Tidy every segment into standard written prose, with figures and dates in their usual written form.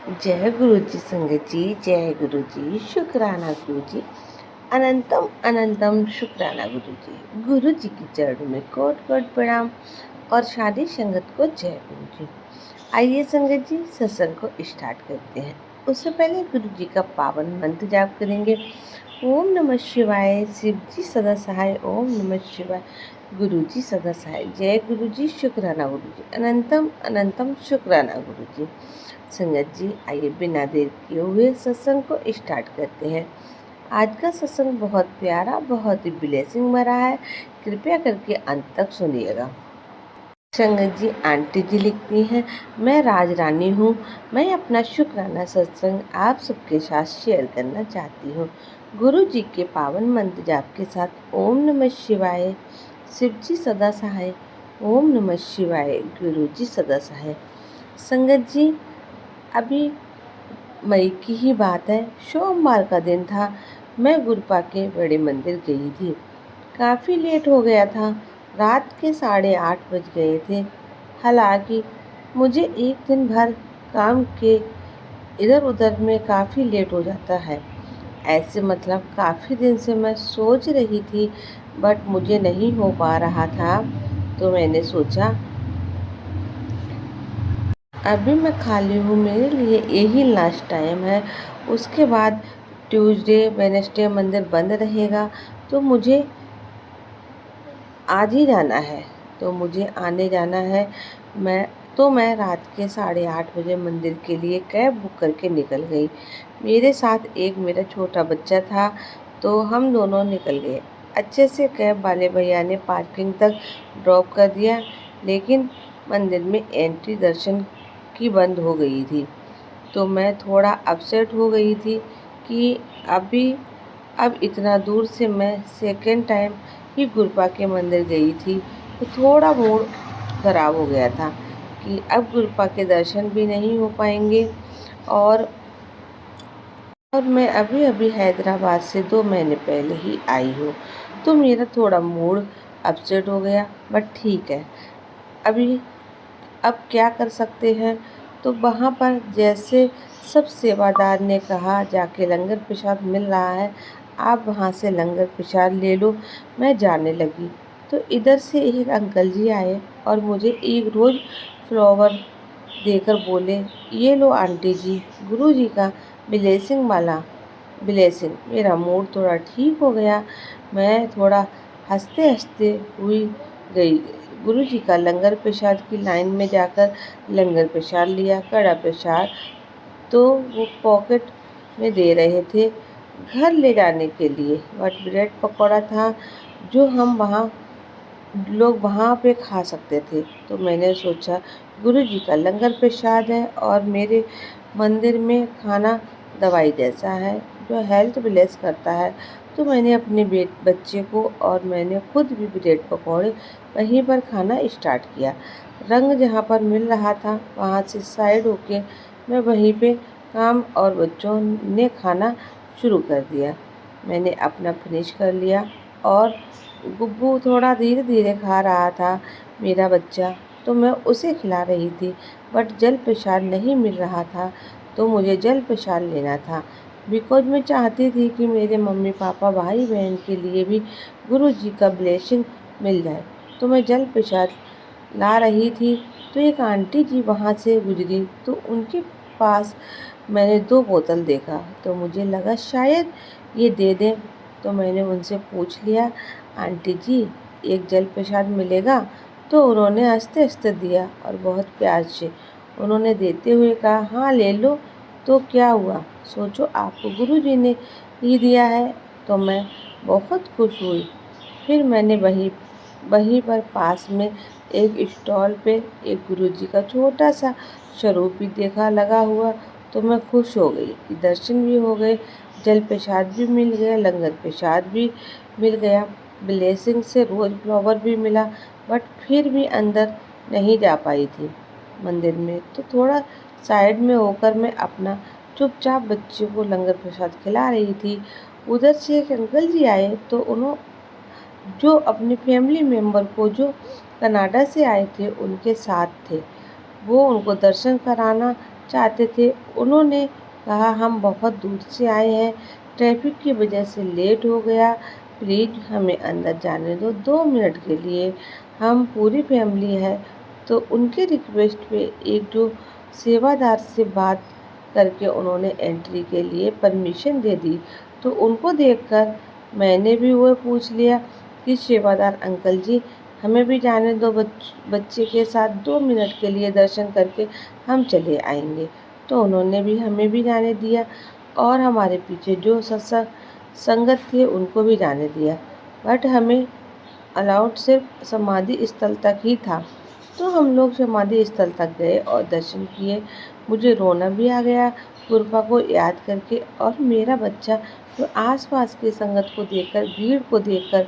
जय गुरु जी संगत जी, जय गुरु जी, शुक्राना गुरु जी, अनंतम अनंतम शुक्राना गुरु जी। गुरु जी की चरणों में कोट कोट प्रणाम और सारी संगत को जय गुरु जी। आइए संगत जी सत्संग को स्टार्ट करते हैं। उससे पहले गुरु जी का पावन मंत्र जाप करेंगे। ओम नमः शिवाय, शिव जी सदा सहाय। ओम नमः शिवाय, गुरु जी सदा सहाय। जय गुरु जी, शुक्राना गुरु जी, अनंतम अनंतम शुक्राना गुरु जी। संगत जी आइए बिना देर किए हुए सत्संग को स्टार्ट करते हैं। आज का सत्संग बहुत प्यारा, बहुत ही ब्लेसिंग भरा है। कृपया करके अंत तक सुनिएगा। संगत जी आंटी जी लिखती हैं, मैं राज रानी हूँ। मैं अपना शुक्राना सत्संग आप सबके साथ शेयर करना चाहती हूँ। गुरु जी के पावन मंत्र जाप के साथ ओम नमः शिवाय, शिव जी सदा सहाय। ओम नमः शिवाय, गुरु जी सदा सहाय। संगत जी अभी मई की ही बात है, सोमवार का दिन था। मैं गुरपा के बड़े मंदिर गई थी। काफ़ी लेट हो गया था, रात के 8:30 बज गए थे। हालांकि मुझे एक दिन भर काम के इधर उधर में काफ़ी लेट हो जाता है। ऐसे मतलब काफ़ी दिन से मैं सोच रही थी, बट मुझे नहीं हो पा रहा था। तो मैंने सोचा अभी मैं खाली हूँ, मेरे लिए यही लास्ट टाइम है। उसके बाद ट्यूसडे वेडनेसडे मंदिर बंद रहेगा, तो मुझे आज ही जाना है। तो मुझे आने जाना है। मैं रात के 8:30 बजे मंदिर के लिए कैब बुक करके निकल गई। मेरे साथ एक मेरा छोटा बच्चा था, तो हम दोनों निकल गए। अच्छे से कैब वाले भैया ने पार्किंग तक ड्रॉप कर दिया, लेकिन मंदिर में एंट्री दर्शन की बंद हो गई थी। तो मैं थोड़ा अपसेट हो गई थी कि अब इतना दूर से मैं सेकेंड टाइम ही गुरपा के मंदिर गई थी, तो थोड़ा मूड खराब हो गया था कि अब गुरपा के दर्शन भी नहीं हो पाएंगे। और मैं अभी अभी हैदराबाद से 2 महीने पहले ही आई हूँ, तो मेरा थोड़ा मूड अपसेट हो गया। बट ठीक है, अभी अब क्या कर सकते हैं। तो वहाँ पर जैसे सब सेवादार ने कहा, जाके लंगर प्रसाद मिल रहा है, आप वहाँ से लंगर प्रसाद ले लो। मैं जाने लगी तो इधर से एक अंकल जी आए और मुझे एक रोज़ फ्लावर देकर बोले, ये लो आंटी जी, गुरु जी का ब्लेसिंग वाला ब्लेसिंग। मेरा मूड थोड़ा ठीक हो गया। मैं थोड़ा हंसते हंसते हुई गई। गुरु जी का लंगर प्रसाद की लाइन में जाकर लंगर प्रसाद लिया। कड़ा प्रसाद तो वो पॉकेट में दे रहे थे घर ले जाने के लिए, बट ब्रेड पकौड़ा था जो हम वहाँ लोग वहाँ पे खा सकते थे। तो मैंने सोचा गुरु जी का लंगर प्रसाद है और मेरे मंदिर में खाना दवाई जैसा है जो हेल्थ ब्लेस करता है। तो मैंने अपने बच्चे को और मैंने खुद भी ब्रेड पकौड़े वहीं पर खाना स्टार्ट किया। रंग जहाँ पर मिल रहा था वहाँ से साइड होके मैं वहीं पे काम और बच्चों ने खाना शुरू कर दिया। मैंने अपना फिनिश कर लिया और गुब्बू थोड़ा धीरे धीरे खा रहा था मेरा बच्चा, तो मैं उसे खिला रही थी। बट जल प्रसाद नहीं मिल रहा था, तो मुझे जल प्रसाद लेना था। बिकॉज मैं चाहती थी कि मेरे मम्मी पापा भाई बहन के लिए भी गुरु जी का ब्लेसिंग मिल जाए। तो मैं जल प्रसाद ला रही थी, तो एक आंटी जी वहाँ से गुजरी, तो उनके पास मैंने 2 बोतल देखा, तो मुझे लगा शायद ये दे दें। तो मैंने उनसे पूछ लिया, आंटी जी एक जल प्रसाद मिलेगा? तो उन्होंने हंसते हंसते दिया और बहुत प्यार से उन्होंने देते हुए कहा, हाँ ले लो। तो क्या हुआ, सोचो आपको गुरु जी ने ही दिया है। तो मैं बहुत खुश हुई। फिर मैंने वहीं पर पास में एक स्टॉल पे एक गुरुजी का छोटा सा स्वरूप भी देखा लगा हुआ। तो मैं खुश हो गई कि दर्शन भी हो गए, जल प्रसाद भी मिल गया, लंगर प्रसाद भी मिल गया, ब्लेसिंग से रोज़ फ्लावर भी मिला। बट फिर भी अंदर नहीं जा पाई थी मंदिर में। तो थोड़ा साइड में होकर मैं अपना चुपचाप बच्चे को लंगर प्रसाद खिला रही थी। उधर से एक अंकल जी आए, तो जो अपने फैमिली मेम्बर को जो कनाडा से आए थे उनके साथ थे। वो उनको दर्शन कराना चाहते थे। उन्होंने कहा, हम बहुत दूर से आए हैं, ट्रैफिक की वजह से लेट हो गया, प्लीज़ हमें अंदर जाने दो 2 मिनट के लिए, हम पूरी फैमिली है। तो उनके रिक्वेस्ट पे एक जो सेवादार से बात करके उन्होंने एंट्री के लिए परमिशन दे दी। तो उनको देखकर मैंने भी वो पूछ लिया कि सेवादार अंकल जी, हमें भी जाने दो, बच्चे के साथ 2 मिनट के लिए दर्शन करके हम चले आएंगे। तो उन्होंने भी हमें भी जाने दिया और हमारे पीछे जो सत्संग संगत थे उनको भी जाने दिया। बट हमें अलाउड सिर्फ समाधि स्थल तक ही था। तो हम लोग समाधि स्थल तक गए और दर्शन किए। मुझे रोना भी आ गया गुरपा को याद करके, और मेरा बच्चा जो आसपास की संगत को देखकर, भीड़ को देखकर,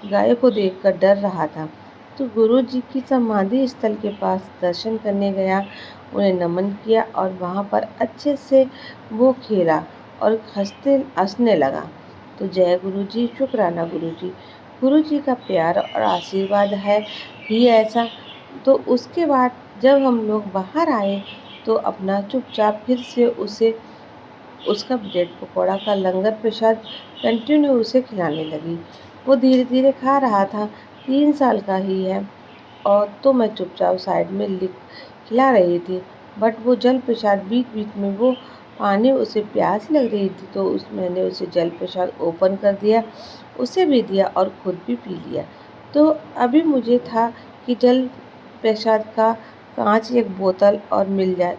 गाय को देखकर डर रहा था। तो गुरु जी की समाधि स्थल के पास दर्शन करने गया, उन्हें नमन किया और वहाँ पर अच्छे से वो खेला और हंसने लगा। तो जय गुरु जी, शुक्राना गुरु जी। गुरु जी का प्यार और आशीर्वाद है ही ऐसा। तो उसके बाद जब हम लोग बाहर आए तो अपना चुपचाप फिर से उसका ब्रेड पकौड़ा का लंगर प्रसाद कंटिन्यू उसे खिलाने लगी। वो धीरे धीरे खा रहा था, 3 साल का ही है। और तो मैं चुपचाप साइड में लिख खिला रही थी। बट वो जल प्रसाद बीच बीच में वो पानी, उसे प्यास लग रही थी तो मैंने उसे जल प्रसाद ओपन कर दिया, उसे भी दिया और खुद भी पी लिया। तो अभी मुझे था कि जल प्रसाद का कांच एक बोतल और मिल जाए।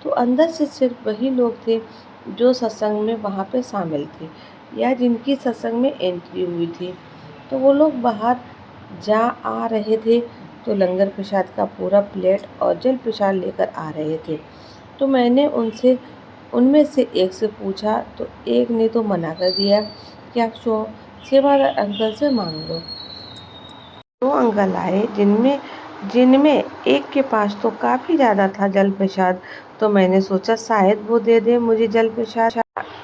तो अंदर से सिर्फ वही लोग थे जो सत्संग में वहाँ पे शामिल थे या जिनकी सत्संग में एंट्री हुई थी। तो वो लोग बाहर जा आ रहे थे, तो लंगर प्रसाद का पूरा प्लेट और जल प्रसाद लेकर आ रहे थे। तो मैंने उनमें से एक से पूछा, तो एक ने तो मना कर दिया कि आप सेवादार अंकल से मांग लो। 2 अंकल आए जिनमें जिनमें एक के पास तो काफ़ी ज़्यादा था जल प्रसाद। तो मैंने सोचा शायद वो दे दे मुझे जल प्रसाद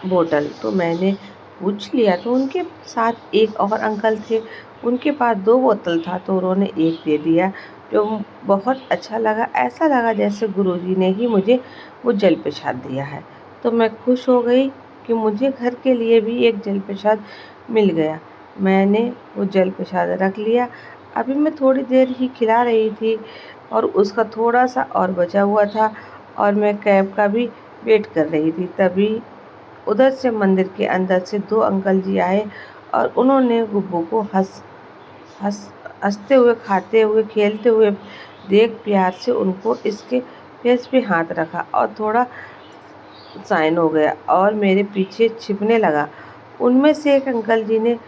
बोतल। तो मैंने पूछ लिया, तो उनके साथ एक और अंकल थे, उनके पास 2 बोतल था, तो उन्होंने एक दे दिया, जो बहुत अच्छा लगा। ऐसा लगा जैसे गुरुजी ने ही मुझे वो जल प्रसाद दिया है। तो मैं खुश हो गई कि मुझे घर के लिए भी एक जल प्रसाद मिल गया। मैंने वो जल प्रसाद रख लिया। अभी मैं थोड़ी देर ही खिला रही थी और उसका थोड़ा सा और बचा हुआ था और मैं कैब का भी वेट कर रही थी। तभी उधर से मंदिर के अंदर से 2 अंकल जी आए और उन्होंने गुब्बू को हंसते हुए, खाते हुए, खेलते हुए देख प्यार से उनको इसके फेस पे हाथ रखा और थोड़ा साइन हो गया और मेरे पीछे छिपने लगा। उनमें से एक अंकल जी ने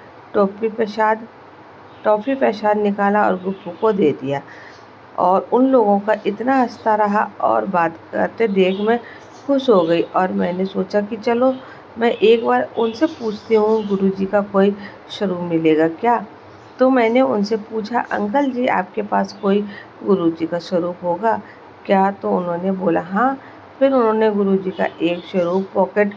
टॉफ़ी प्रसाद निकाला और गुप्पू को दे दिया और उन लोगों का इतना हंसता रहा और बात करते देख मैं खुश हो गई। और मैंने सोचा कि चलो मैं एक बार उनसे पूछती हूँ, गुरुजी का कोई स्वरूप मिलेगा क्या। तो मैंने उनसे पूछा, अंकल जी आपके पास कोई गुरुजी का स्वरूप होगा क्या। तो उन्होंने बोला हाँ। फिर उन्होंने गुरुजी का एक पॉकेट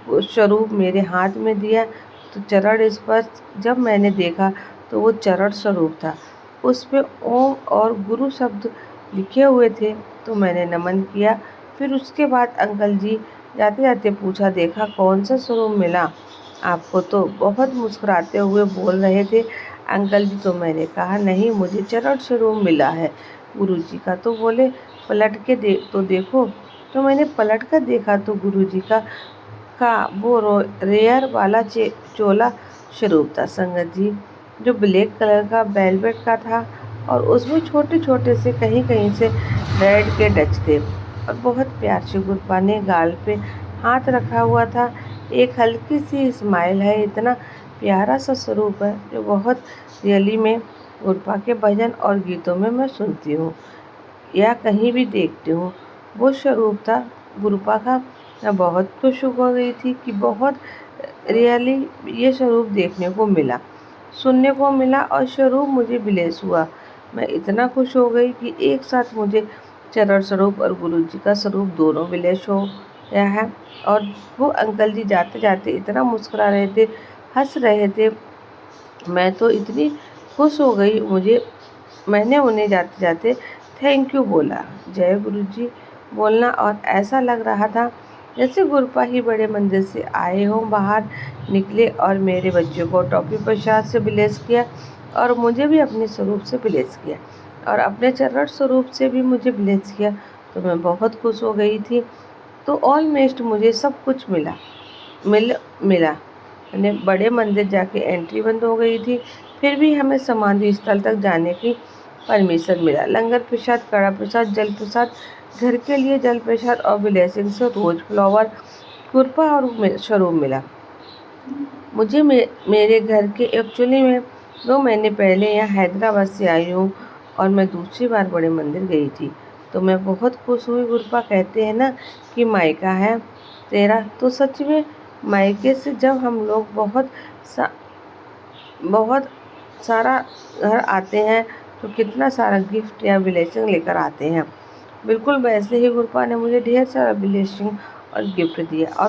स्वरूप मेरे हाथ में दिया। तो चरण स्पर्श जब मैंने देखा तो वो चरण स्वरूप था, उस पे ओम और गुरु शब्द लिखे हुए थे। तो मैंने नमन किया। फिर उसके बाद अंकल जी जाते जाते पूछा, देखा कौन सा स्वरूप मिला आपको। तो बहुत मुस्कुराते हुए बोल रहे थे अंकल जी। तो मैंने कहा नहीं, मुझे चरण स्वरूप मिला है गुरुजी का। तो बोले पलट के देखो। तो मैंने पलट कर देखा तो गुरुजी का वो रेयर वाला चोला स्वरूप था संगत जी, जो ब्लैक कलर का वेलवेट का था और उसमें छोटे छोटे से कहीं कहीं से रेड के डच थे और बहुत प्यार से गुरपा ने गाल पे हाथ रखा हुआ था। एक हल्की सी स्माइल है, इतना प्यारा सा स्वरूप है जो बहुत रियली में गुरपा के भजन और गीतों में मैं सुनती हूँ या कहीं भी देखती हूँ। वो स्वरूप था गुरपा का। मैं बहुत खुश हो गई थी कि बहुत रियली ये स्वरूप देखने को मिला, सुनने को मिला और स्वरूप मुझे ब्लेस हुआ। मैं इतना खुश हो गई कि एक साथ मुझे चरण स्वरूप और गुरुजी का स्वरूप दोनों ब्लेस हो गया है। और वो अंकल जी जाते जाते इतना मुस्कुरा रहे थे, हंस रहे थे, मैं तो इतनी खुश हो गई। मैंने उन्हें जाते जाते थैंक यू बोला। जय गुरु जी। बोलना और ऐसा लग रहा था जैसे गुरपा ही बड़े मंदिर से आए हों। बाहर निकले और मेरे बच्चों को टॉफ़ी प्रसाद से ब्लेस किया और मुझे भी अपने स्वरूप से ब्लेस किया और अपने चरण स्वरूप से भी मुझे ब्लेस किया। तो मैं बहुत खुश हो गई थी। तो ऑलमोस्ट मुझे सब कुछ मिला। मैंने बड़े मंदिर जाके एंट्री बंद हो गई थी, फिर भी हमें समाधि स्थल तक जाने की परमिशन मिला। लंगर प्रसाद, कड़ा प्रसाद, जल प्रसाद, घर के लिए जल प्रसाद और ब्लेसिंग से रोज फ्लावर, कृपा और स्वरूप मिला। मुझे मेरे घर के एक्चुअली में 2 महीने पहले यहाँ हैदराबाद से आई हूँ और मैं दूसरी बार बड़े मंदिर गई थी। तो मैं बहुत खुश हुई। गुरपा कहते हैं ना कि मायका है तेरा, तो सच में मायके से जब हम लोग बहुत सारा घर आते हैं तो कितना सारा गिफ्ट या ब्लेसिंग लेकर आते हैं। बिल्कुल वैसे ही गुरपा ने मुझे ढेर सारा ब्लेसिंग और गिफ्ट दिया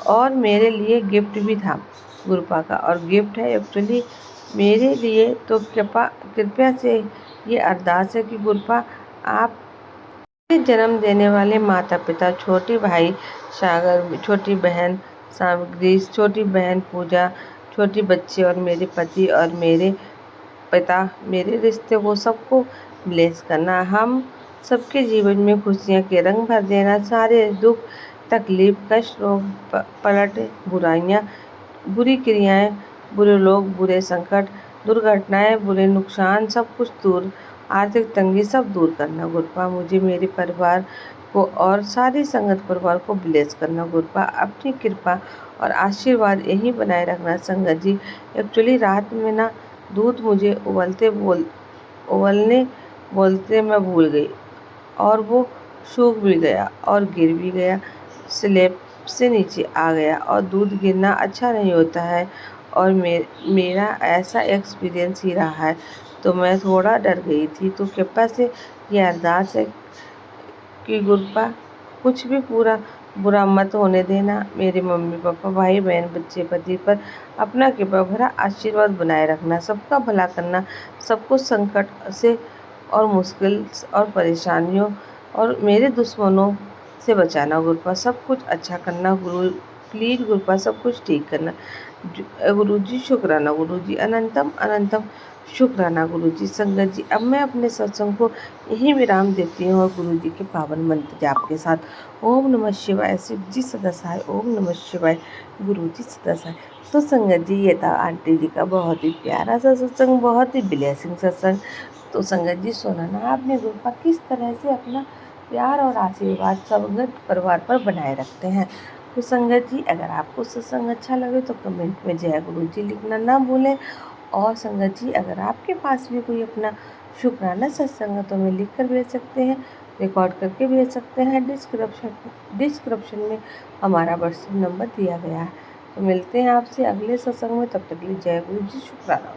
और मेरे लिए गिफ्ट भी था गुरपा का, और गिफ्ट है एक्चुअली मेरे लिए। तो कृपया से ये अरदास है कि गुरपा आप जन्म देने वाले माता पिता, छोटे भाई सागर, छोटी बहन सामग्री, छोटी बहन पूजा, छोटी बच्ची और मेरे पति और मेरे पिता, मेरे रिश्ते को सबको ब्लेस करना, हम सबके जीवन में खुशियाँ के रंग भर देना, सारे दुख तकलीफ कष्ट रोग पलट बुराइयाँ, बुरी क्रियाएं, बुरे लोग, बुरे संकट, दुर्घटनाएं, बुरे नुकसान सब कुछ दूर, आर्थिक तंगी सब दूर करना गुरपा। मुझे मेरे परिवार को और सारी संगत परिवार को ब्लेस करना गुरपा। अपनी कृपा और आशीर्वाद यही बनाए रखना संगत जी। एक्चुअली रात में ना दूध मुझे उबलने बोलते मैं भूल गई और वो सूख भी गया और गिर भी गया, स्लैब से नीचे आ गया। और दूध गिरना अच्छा नहीं होता है और मेरा ऐसा एक्सपीरियंस ही रहा है। तो मैं थोड़ा डर गई थी। तो कृपा से ये अरदास है कि गुरपा कुछ भी पूरा बुरा मत होने देना। मेरे मम्मी पापा, भाई बहन, बच्चे, पति पर अपना कृपा भरा आशीर्वाद बनाए रखना, सबका भला करना, सबको संकट से और मुश्किल और परेशानियों और मेरे दुश्मनों से बचाना गुरपा। सब कुछ अच्छा करना गुरु, प्लीज़ गुरपा सब कुछ ठीक करना। गुरु जी शुक्राना, गुरु जी अनंतम अनंतम शुक्राना गुरु जी। संगत जी अब मैं अपने सत्संग को यहीं विराम देती हूँ और गुरु जी के पावन मंत्र जाप के साथ। ओम नमः शिवाय, शिव जी सदा सहाय, ओम नमः शिवाय, गुरु जी सदा सहाय। तो संगत जी ये था आंटी जी का बहुत ही प्यारा सा सत्संग, बहुत ही ब्लेसिंग सत्संग। तो संगत जी सुना ना आपने गुरपा किस तरह से अपना प्यार और आशीर्वाद संगत परिवार पर बनाए रखते हैं। तो संगत जी अगर आपको सत्संग अच्छा लगे तो कमेंट में जय गुरु जी लिखना ना भूलें। और संगत जी अगर आपके पास भी कोई अपना शुक्राना सत्संग है तो हमें लिख कर भेज सकते हैं, रिकॉर्ड करके भेज सकते हैं। डिस्क्रिप्शन में हमारा व्हाट्सएप नंबर दिया गया है। तो मिलते हैं आपसे अगले सत्संग में, तब तक के लिए जय गुरु जी, शुक्राना।